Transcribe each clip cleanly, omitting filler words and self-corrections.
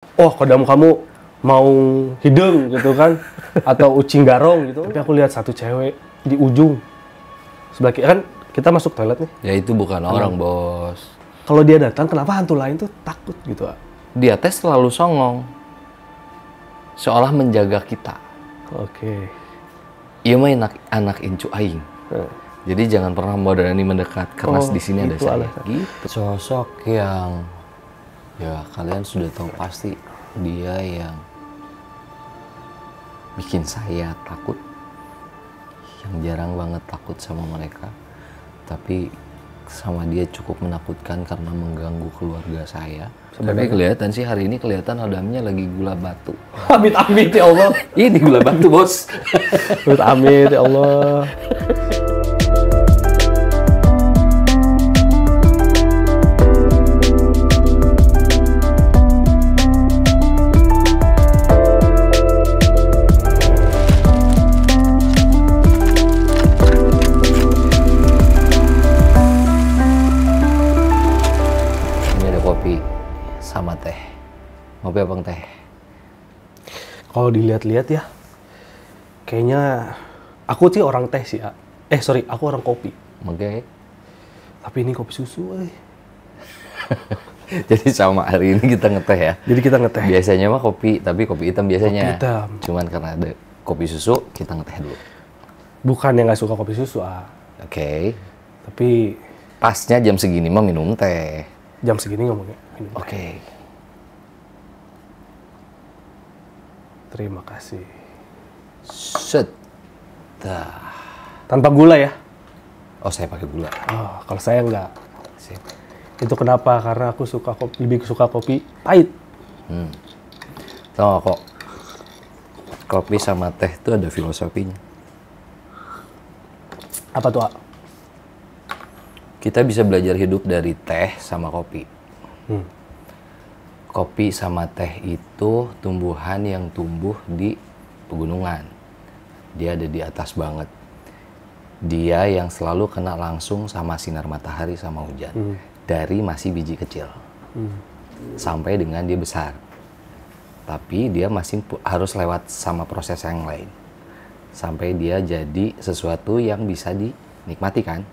oh kodam kamu mau hidung gitu kan, atau ucing garong gitu. Tapi aku lihat satu cewek di ujung sebelah kiri, kan kita masuk toilet nih. Ya itu bukan orang, bos. Kalau dia datang, kenapa hantu lain tuh takut gitu? Dia tes selalu songong, seolah menjaga kita. Oke. Iya mah anak incu aing. Jadi jangan pernah berani mendekat karena di sini ada itu saya. alasan. Gitu. Sosok yang ya kalian sudah tahu pasti, dia yang bikin saya takut, yang jarang banget takut sama mereka, tapi sama dia cukup menakutkan karena mengganggu keluarga saya. Tapi kelihatan sih hari ini kelihatan Adamnya lagi gula batu. Amit-amit ya Allah. Ini gula batu, bos. Amit ya Allah. Sama teh. Ngopi apa teh? Kalau dilihat-lihat ya, kayaknya aku sih orang teh sih ya. Sorry, aku orang kopi. Oke. Tapi ini kopi susu, Jadi sama hari ini kita ngeteh ya. Jadi kita ngeteh. Biasanya mah kopi, tapi kopi hitam biasanya. Kopi hitam. Cuman karena ada kopi susu, kita ngeteh dulu. Bukan yang nggak suka kopi susu, Oke. Tapi pasnya jam segini mah minum teh. Jam segini ngomongnya. Oke. Terima kasih. Set. Tanpa gula ya? Oh, saya pakai gula. Oh, kalau saya enggak. Sip. Itu kenapa? Karena aku suka kopi, lebih suka kopi pahit. Tahu nggak kok? Kopi sama teh itu ada filosofinya. Apa tuh, Ak? Kita bisa belajar hidup dari teh sama kopi. Kopi sama teh itu tumbuhan yang tumbuh di pegunungan. Dia ada di atas banget. Dia yang selalu kena langsung sama sinar matahari sama hujan. Dari masih biji kecil. Sampai dengan dia besar. Tapi dia masih harus lewat sama proses yang lain. Sampai dia jadi sesuatu yang bisa dinikmati kan.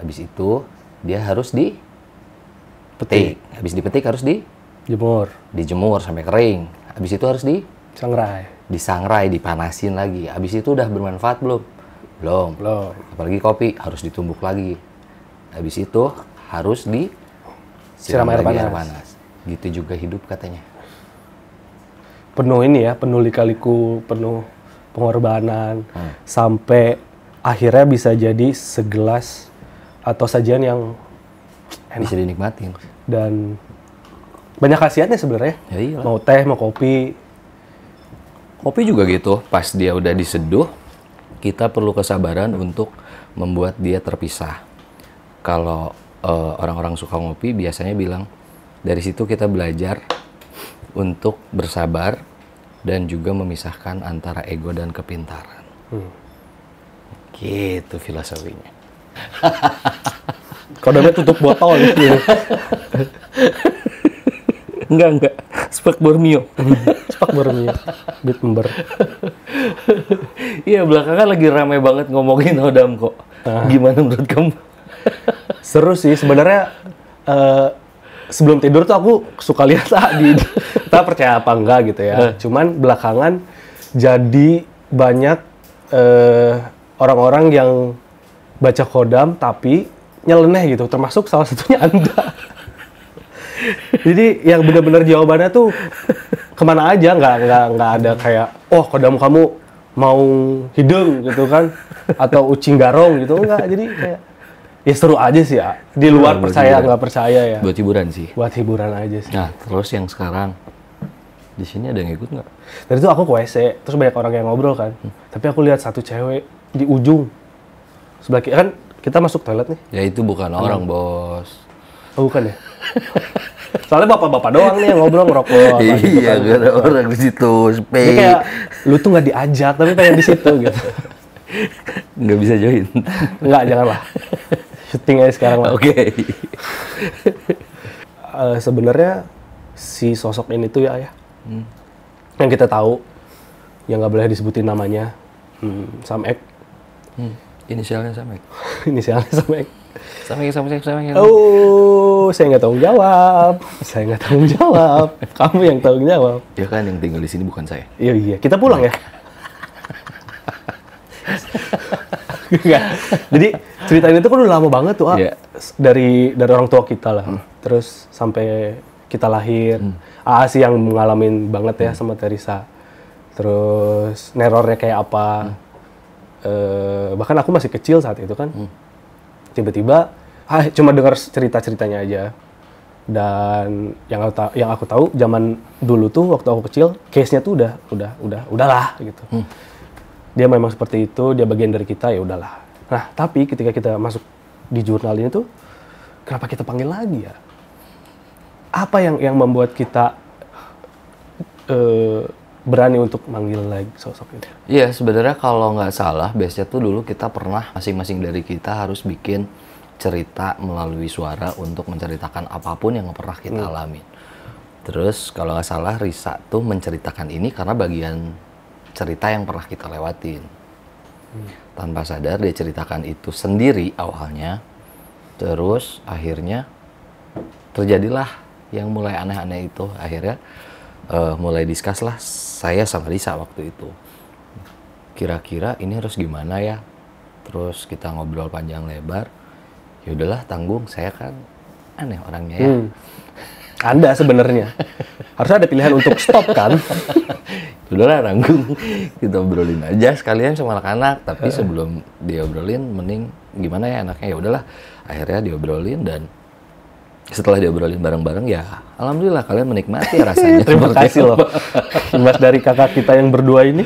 Habis itu dia harus dipetik. Habis dipetik harus dijemur sampai kering. Habis itu harus disangrai, dipanasin lagi. Habis itu udah bermanfaat belum? Belum. Apalagi kopi harus ditumbuk lagi. Habis itu harus disiram air panas. Gitu juga hidup katanya. Penuh ini ya, penuh lika-liku, penuh pengorbanan. Sampai akhirnya bisa jadi segelas atau sajian yang enak. Bisa dinikmatin. Dan banyak khasiatnya sebenarnya. Ya iyalah. Mau teh, mau kopi. Kopi juga gitu. Pas dia udah diseduh, kita perlu kesabaran untuk membuat dia terpisah. Kalau orang-orang suka ngopi biasanya bilang, dari situ kita belajar untuk bersabar dan juga memisahkan antara ego dan kepintaran. Gitu filosofinya. Kodamnya tutup botol gitu. Enggak. Spek Bormio. Spak Bormio. Bit member. Iya, belakangan lagi ramai banget ngomongin Hodam kok. Gimana menurut kamu? Seru sih sebenarnya. Sebelum tidur tuh aku suka lihat kita percaya apa enggak gitu ya. Cuman belakangan jadi banyak orang-orang yang baca kodam tapi nyeleneh gitu, termasuk salah satunya Anda. Jadi yang benar-benar jawabannya tuh kemana aja, nggak ada kayak, oh kodam kamu mau hidung gitu kan, atau ucing garong gitu, enggak. Jadi kayak ya seru aja sih ya. Di luar percaya nggak percaya ya. Buat hiburan sih. Buat hiburan aja sih. Nah, terus yang sekarang di sini ada yang ikut nggak? Dari itu aku ke WC, terus banyak orang yang ngobrol kan. Tapi aku lihat satu cewek di ujung sebelah kiri, kan kita masuk toilet nih. Ya itu bukan orang, bos. Oh, bukan ya? Soalnya bapak-bapak doang nih yang ngobrol ngerokok. Gitu Iya, kan. gak ada orang di situ. Jadi kayak lu tuh nggak diajak tapi pengen di situ gitu. Nggak bisa join. Nggak, janganlah. Syuting aja sekarang lah. Oke. Sebenarnya si sosok ini tuh ya, yang kita tahu, yang nggak boleh disebutin namanya, Samek. Inisialnya Samek. Inisialnya Samek. Samek. Oh, saya nggak tanggung jawab. Saya nggak tanggung jawab. Kamu yang tanggung jawab. Ya kan yang tinggal di sini bukan saya. Iya, kita pulang ya. Enggak. Jadi cerita ini tuh kan udah lama banget tuh, Iya. dari orang tua kita lah. Terus sampai kita lahir, sih yang ngalamin banget ya sama Teresa. Terus nerornya kayak apa? Bahkan aku masih kecil saat itu kan. Tiba-tiba, cuma dengar cerita-ceritanya aja. Dan yang aku tahu zaman dulu tuh waktu aku kecil, case-nya tuh udahlah gitu. Dia memang seperti itu, dia bagian dari kita, ya udahlah. Nah, tapi ketika kita masuk di jurnal ini tuh, kenapa kita panggil lagi ya? Apa yang membuat kita berani untuk manggil lagi sosok itu? Iya, sebenarnya kalau nggak salah, biasanya tuh dulu kita pernah masing-masing dari kita harus bikin cerita melalui suara untuk menceritakan apapun yang pernah kita alami. Terus kalau nggak salah, Risa tuh menceritakan ini karena bagian cerita yang pernah kita lewatin. Tanpa sadar dia ceritakan itu sendiri awalnya. Terus akhirnya terjadilah yang mulai aneh-aneh itu. Akhirnya mulai discuss lah saya sama Risa waktu itu. Kira-kira ini harus gimana ya? Terus kita ngobrol panjang lebar. Ya udahlah, tanggung, saya kan aneh orangnya ya. Anda sebenarnya harus ada pilihan untuk stop kan? Udahlah, tanggung, kita obrolin aja sekalian sama anak-anak. Tapi sebelum diobrolin, mending gimana ya enaknya. Ya udahlah, akhirnya diobrolin, dan setelah diobrolin bareng-bareng, ya alhamdulillah kalian menikmati rasanya. Terima kasih loh, Mas, dari kakak kita yang berdua ini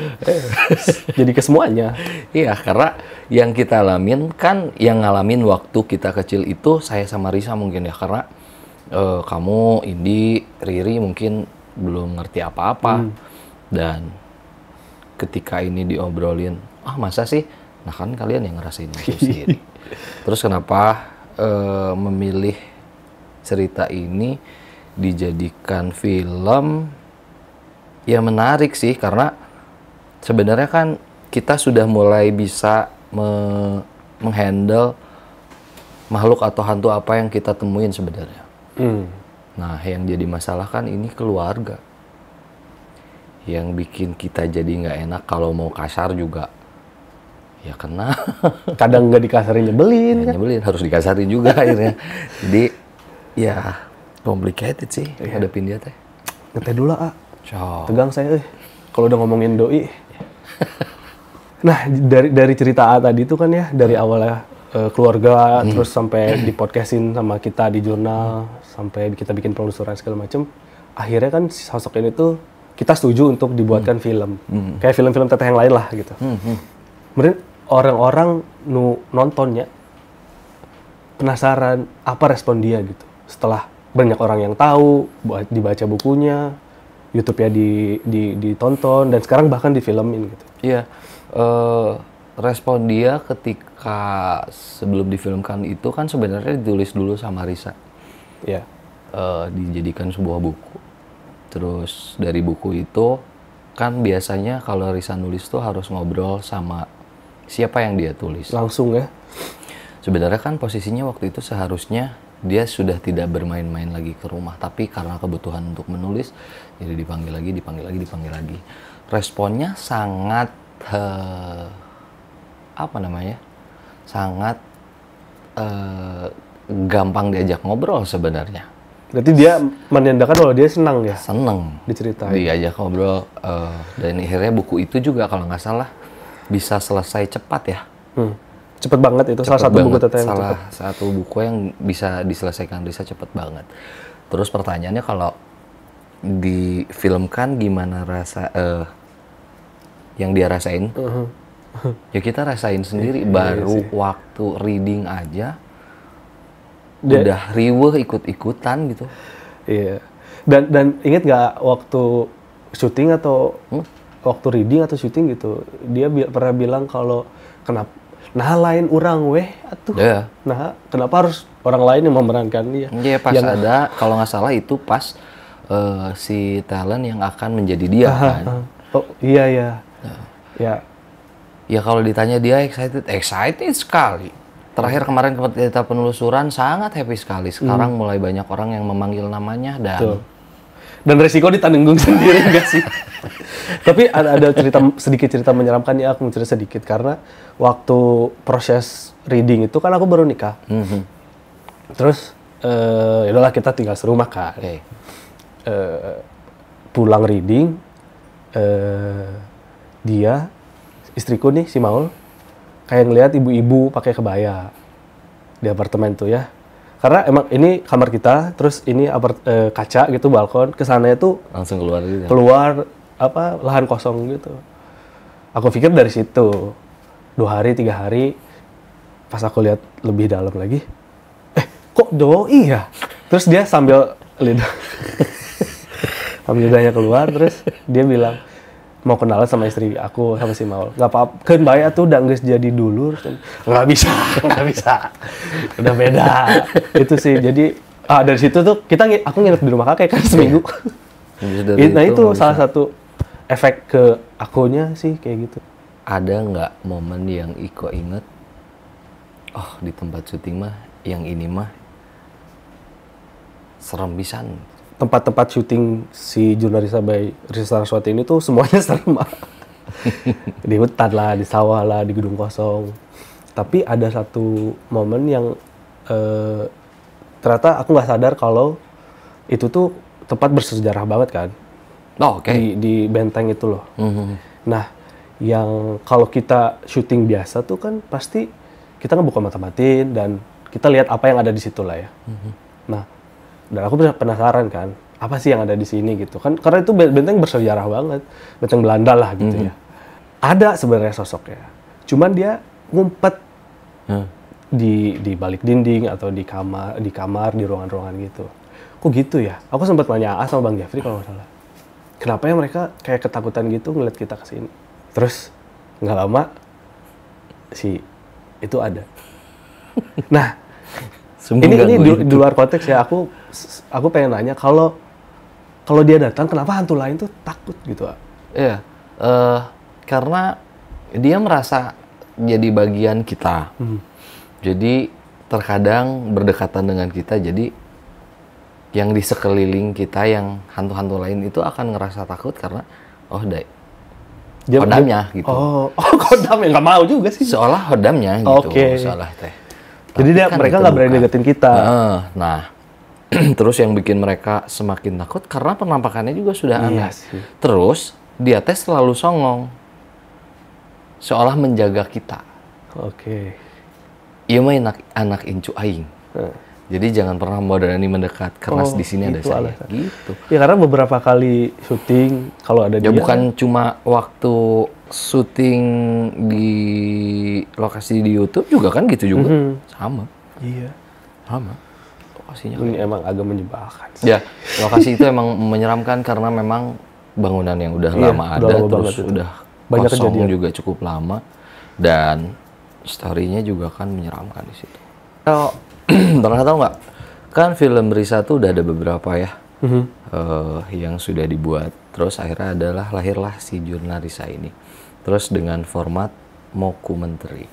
jadi ke semuanya. Iya, karena yang kita alamin kan, yang ngalamin waktu kita kecil itu saya sama Risa mungkin ya, karena kamu, Indi, Riri mungkin belum ngerti apa-apa. Dan ketika ini diobrolin, masa sih? Nah kan kalian yang ngerasain itu sendiri. Terus kenapa memilih cerita ini dijadikan film? Ya menarik sih, karena sebenarnya kan kita sudah mulai bisa menghandle makhluk atau hantu apa yang kita temuin sebenarnya. Nah, yang jadi masalah kan ini keluarga. Yang bikin kita jadi nggak enak, kalau mau kasar juga. Ya kena. Kadang nggak dikasarin nyebelin kan? Nyebelin, harus dikasarin juga akhirnya. Jadi, ya complicated sih hadapin dia teh. Ngeteh dulu, Cok. Tegang saya, kalau udah ngomongin doi. Nah, dari cerita A tadi itu kan ya, dari awalnya keluarga, terus sampai di podcastin sama kita di jurnal, sampai kita bikin penelusuran segala macem. Akhirnya kan si sosok ini tuh kita setuju untuk dibuatkan film. Kayak film-film teteh yang lain lah gitu. Kemudian orang-orang nontonnya penasaran apa respon dia gitu. Setelah banyak orang yang tahu, dibaca bukunya, YouTube-nya ditonton, dan sekarang bahkan difilmin gitu. Iya, respon dia ketika sebelum difilmkan itu kan sebenarnya ditulis dulu sama Risa. Iya. Dijadikan sebuah buku. Terus dari buku itu kan biasanya kalau Risa nulis tuh harus ngobrol sama siapa yang dia tulis. Langsung ya. Sebenarnya kan posisinya waktu itu seharusnya dia sudah tidak bermain-main lagi ke rumah, tapi karena kebutuhan untuk menulis, jadi dipanggil lagi. Responnya sangat sangat gampang diajak ngobrol sebenarnya. Berarti dia menandakan bahwa dia senang ya? Seneng diceritain. diajak ngobrol, dan akhirnya buku itu juga kalau nggak salah bisa selesai cepat ya. Cepet banget itu, salah satu buku teteh yang cepet. Salah satu buku yang bisa diselesaikan Risa cepet banget. Terus pertanyaannya, kalau difilmkan gimana rasa yang dia rasain? Ya kita rasain sendiri. Baru waktu reading aja udah riweuh ikut-ikutan gitu. Iya. Dan inget nggak waktu syuting atau waktu reading atau syuting gitu, dia pernah bilang kalau kenapa lain orang weh atuh. Yeah. Nah, kenapa harus orang lain yang memerankan dia? Iya, pas ada kalau nggak salah itu pas si talent yang akan menjadi dia kan. Oh iya ya. Ya. Ya kalau ditanya dia excited sekali. Terakhir kemarin kita penelusuran sangat happy sekali. Sekarang mulai banyak orang yang memanggil namanya dan Dan resiko ditanggung sendiri enggak sih? Tapi ada sedikit cerita menyeramkan ya, aku mau cerita sedikit karena waktu proses reading itu kan aku baru nikah. Terus ya udahlah kita tinggal serumah kan. Pulang reading, dia istriku nih si Maul kayak ngelihat ibu-ibu pakai kebaya di apartemen tuh ya. Karena emang ini kamar kita, terus ini kaca gitu, balkon, kesananya tuh langsung keluar gitu. Keluar lahan kosong gitu. Aku pikir dari situ 2 hari 3 hari pas aku lihat lebih dalam lagi, kok doi ya? Terus dia sambil lidahnya keluar, terus dia bilang mau kenalan sama istri aku sama si Maul. Nggak apa-apa, kan bayar tuh udah nggak jadi dulu. Nggak bisa. Udah beda. Itu sih, jadi dari situ tuh aku nginep di rumah kakek kan seminggu. Nah itu salah satu efek ke akunya sih kayak gitu. Ada nggak momen yang Iko inget, oh di tempat syuting mah, yang ini mah serem pisan. Tempat-tempat syuting si Jurnalisa by Risa Saraswati ini tuh semuanya serem. Di hutan lah, di sawah lah, di gedung kosong. Tapi ada satu momen yang ternyata aku nggak sadar kalau itu tuh tempat bersejarah banget kan. Di benteng itu loh. Nah, yang kalau kita syuting biasa tuh kan pasti kita ngebuka mata-matiin dan kita lihat apa yang ada di situ lah ya. Nah, dan aku penasaran kan, apa sih yang ada di sini gitu kan? Karena itu benteng bersejarah banget, benteng Belanda lah gitu ya. Ada sebenarnya sosoknya, cuman dia ngumpet di balik dinding atau di kamar, di ruangan-ruangan gitu. Kok gitu ya? Aku sempat nanya sama Bang Jeffrey kalau nggak salah. Kenapa ya mereka kayak ketakutan gitu ngeliat kita kesini? Terus nggak lama itu ada. Nah. Ini di luar konteks ya, aku pengen nanya kalau dia datang kenapa hantu lain tuh takut gitu? Iya, karena dia merasa jadi bagian kita. Jadi terkadang berdekatan dengan kita, jadi yang di sekeliling kita yang hantu-hantu lain itu akan ngerasa takut karena hodamnya gitu. Hodam yang nggak mau juga sih. Seolah hodamnya gitu, seolah teh. Jadi mereka nggak berani deketin kita. Nah, terus yang bikin mereka semakin takut karena penampakannya juga sudah aneh. Sih. Terus dia selalu songong, seolah menjaga kita. Iya mah anak incu aing. Jadi jangan pernah berani mendekat karena di sini ada saya. Gitu. Ya karena beberapa kali syuting kalau ada dia. Ya bukan cuma waktu syuting di lokasi di YouTube juga kan gitu juga. Sama. Iya. Sama. Lokasinya. Ini emang agak menyebalkan. Ya, lokasi itu emang menyeramkan karena memang bangunan yang udah lama ada, terus udah banyak kosong kejadian juga cukup lama dan story-nya juga kan menyeramkan di situ. Kalau pernah tahu nggak? Kan film Risa tuh udah ada beberapa ya yang sudah dibuat. Terus akhirnya lahirlah si Jurnalisa ini. Terus dengan format mockumentary.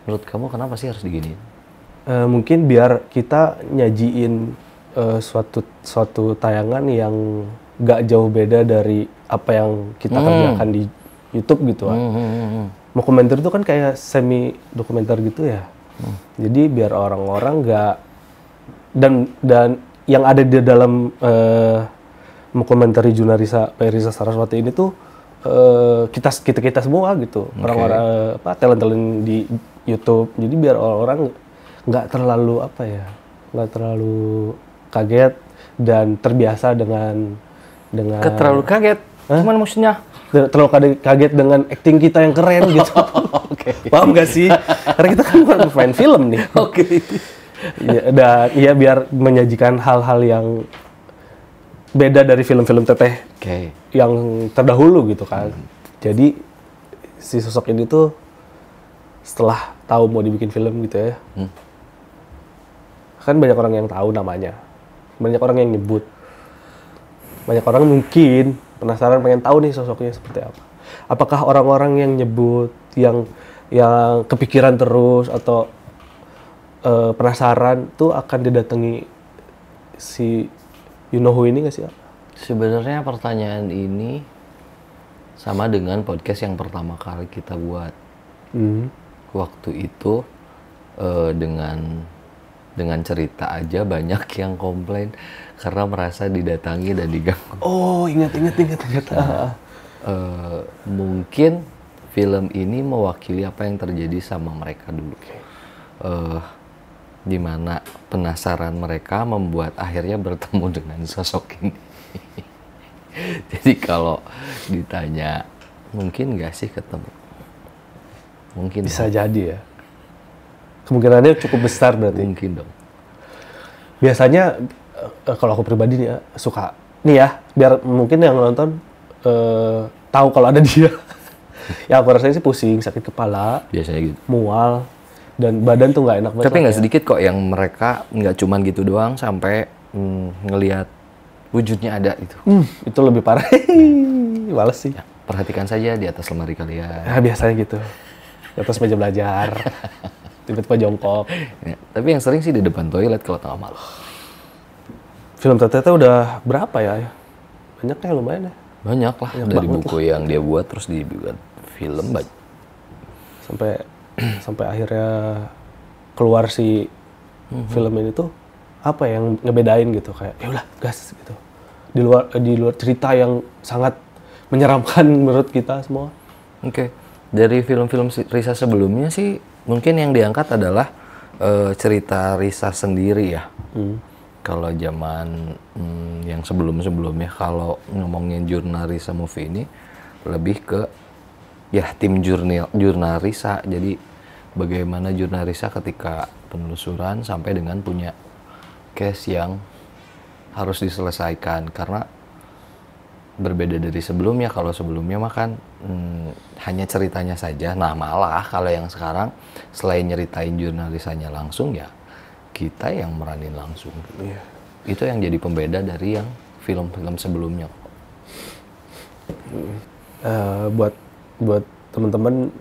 Menurut kamu kenapa sih harus diginiin? Mungkin biar kita nyajiin suatu tayangan yang nggak jauh beda dari apa yang kita kerjakan di YouTube gitu. Mockumentary itu kan kayak semi dokumenter gitu ya. Jadi biar orang-orang nggak dan yang ada di dalam mockumentary Jurnalisa by Risa Saraswati ini tuh kita semua gitu, orang-orang talent-talent di YouTube. Jadi biar orang-orang nggak terlalu kaget dan terbiasa dengan terlalu kaget. Cuman maksudnya terlalu kaget dengan acting kita yang keren gitu. Paham nggak sih? Karena kita kan bukan pemain film nih. Ya biar menyajikan hal-hal yang beda dari film-film teteh yang terdahulu gitu kan. Jadi si sosok ini tuh setelah tahu mau dibikin film gitu ya, kan banyak orang yang tahu namanya, banyak orang yang nyebut. banyak orang mungkin penasaran pengen tahu nih sosoknya seperti apa. Apakah orang-orang yang nyebut, yang kepikiran terus atau penasaran tuh akan didatangi si You Know Who ini nggak sih? Sebenarnya pertanyaan ini sama dengan podcast yang pertama kali kita buat. Waktu itu dengan cerita aja banyak yang komplain karena merasa didatangi dan diganggu. Oh, ingat. Mungkin film ini mewakili apa yang terjadi sama mereka dulu. Di mana penasaran mereka membuat akhirnya bertemu dengan sosok ini. Jadi kalau ditanya mungkin nggak sih ketemu? Mungkin bisa jadi ya. Kemungkinannya cukup besar berarti. Mungkin dong. Biasanya kalau aku pribadi nih ya, suka nih ya, biar mungkin yang nonton tahu kalau ada dia. Ya aku rasanya sih pusing, sakit kepala, biasanya gitu, mual, dan badan tuh nggak enak banget. Tapi nggak sedikit kok yang mereka nggak cuman gitu doang, sampai ngelihat wujudnya ada itu. Itu lebih parah. Males sih. Ya, perhatikan saja di atas lemari kalian. Nah, biasanya gitu. Di atas meja belajar. Tiba-tiba jongkok. Ya, tapi yang sering sih di depan toilet kalau tengah malam. Film Teteh udah berapa ya? Banyaknya lumayan ya. Banyak lah, dari buku yang dia buat terus dibuat film banyak. Sampai akhirnya keluar si film ini tuh apa yang ngebedain gitu, kayak ya udah gas gitu. Di luar cerita yang sangat menyeramkan menurut kita semua. Oke. Dari film-film Risa sebelumnya sih mungkin yang diangkat adalah cerita Risa sendiri ya. Kalau zaman yang sebelum-sebelumnya, kalau ngomongin Jurnal Risa Movie ini lebih ke ya tim jurnal Risa. Jadi bagaimana jurnal Risa ketika penelusuran sampai dengan punya case yang harus diselesaikan, karena berbeda dari sebelumnya. Kalau sebelumnya mah kan hanya ceritanya saja. Nah malah kalau yang sekarang selain nyeritain jurnalisanya langsung, ya kita yang meranin langsung. Iya. Itu yang jadi pembeda dari yang film-film sebelumnya. Buat teman-teman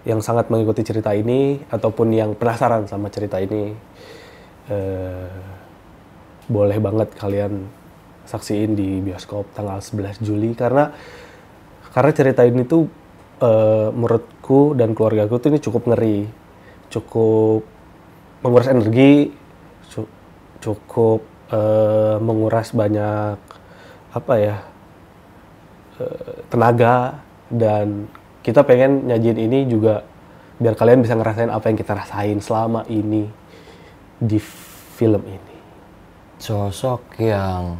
yang sangat mengikuti cerita ini ataupun yang penasaran sama cerita ini, boleh banget kalian saksiin di bioskop tanggal 11 Juli karena cerita ini tuh menurutku dan keluargaku tuh ini cukup ngeri, cukup menguras energi, cukup menguras banyak tenaga, dan kita pengen nyajiin ini juga biar kalian bisa ngerasain apa yang kita rasain selama ini di film ini. Sosok yang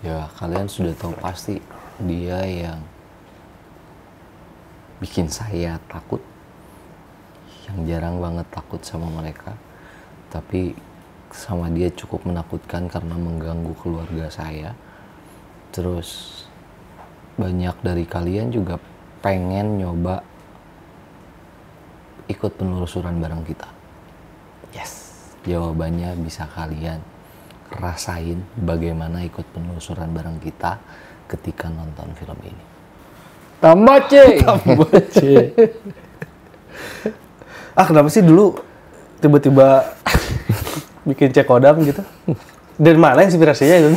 ya kalian sudah tahu pasti, dia yang bikin saya takut, yang jarang banget takut sama mereka, tapi sama dia cukup menakutkan karena mengganggu keluarga saya. Terus banyak dari kalian juga pengen nyoba ikut penelusuran bareng kita. Yes, jawabannya bisa kalian rasain bagaimana ikut penelusuran bareng kita ketika nonton film ini. Tambace. Kenapa sih dulu tiba-tiba bikin cek kodam gitu? Dari mana inspirasinya itu?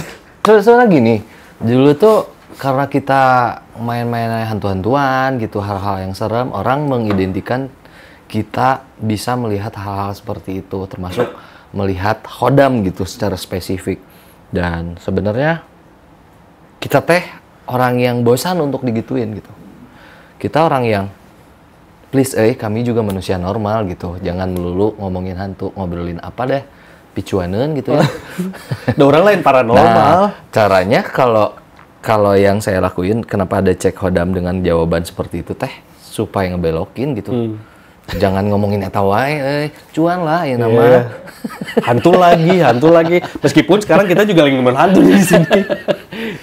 Soalnya gini, dulu tuh karena kita main-main hantu-hantuan gitu, hal-hal yang serem, orang mengidentikan kita bisa melihat hal-hal seperti itu, termasuk melihat khodam gitu secara spesifik. Dan sebenarnya kita teh orang yang bosan untuk digituin gitu. Kita orang yang please kami juga manusia normal gitu. Jangan melulu ngomongin hantu, ngobrolin apa deh, picuanen gitu ya. Ada orang lain paranormal. Nah, caranya kalau yang saya lakuin, kenapa ada cek khodam dengan jawaban seperti itu teh, supaya ngebelokin gitu. Jangan ngomongin eta wae, cuan lah ya nama. Yeah. Hantu lagi. Meskipun sekarang kita juga lagi ngomongin hantu di sini.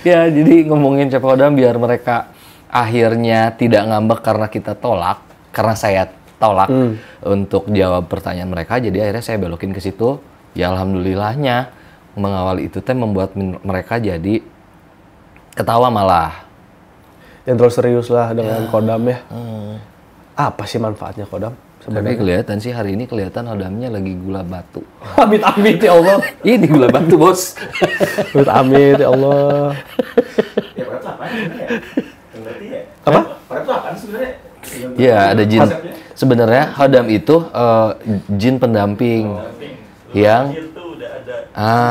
Ya, jadi ngomongin cek khodam biar mereka akhirnya tidak ngambek karena kita tolak, karena saya tolak untuk jawab pertanyaan mereka. Jadi akhirnya saya belokin ke situ. Ya alhamdulillahnya mengawali itu teh membuat mereka jadi ketawa malah. Yang terlalu serius lah dengan kodam ya. Apa sih manfaatnya kodam? Tapi kelihatan sih hari ini kelihatan kodamnya lagi gula batu. Amit-amit ya Allah. Ini gula batu bos. Amit-amit ya Allah. Ya, Prep tuh apaan sebenarnya? Yang ngerti ya? Apa? Prep tuh apaan sebenarnya? Iya ada jin. Konsepnya? Sebenarnya kodam itu jin pendamping yang Jin tuh udah ada.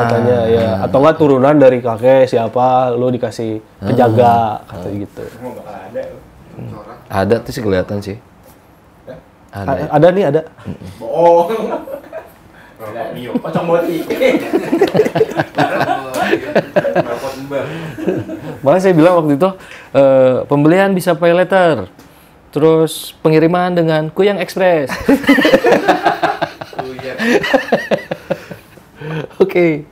Katanya ya. Atau enggak turunan dari kakek siapa, lu dikasih penjaga, kata gitu. Mau bakal ada. ada tuh sih kelihatan sih. Ada. Ada nih, ada. Bohong. Ada Mio. Pocong boti. Rapot mbak. Makanya saya bilang waktu itu pembelian bisa pay letter. Terus pengiriman dengan Kuyang Express. Oke.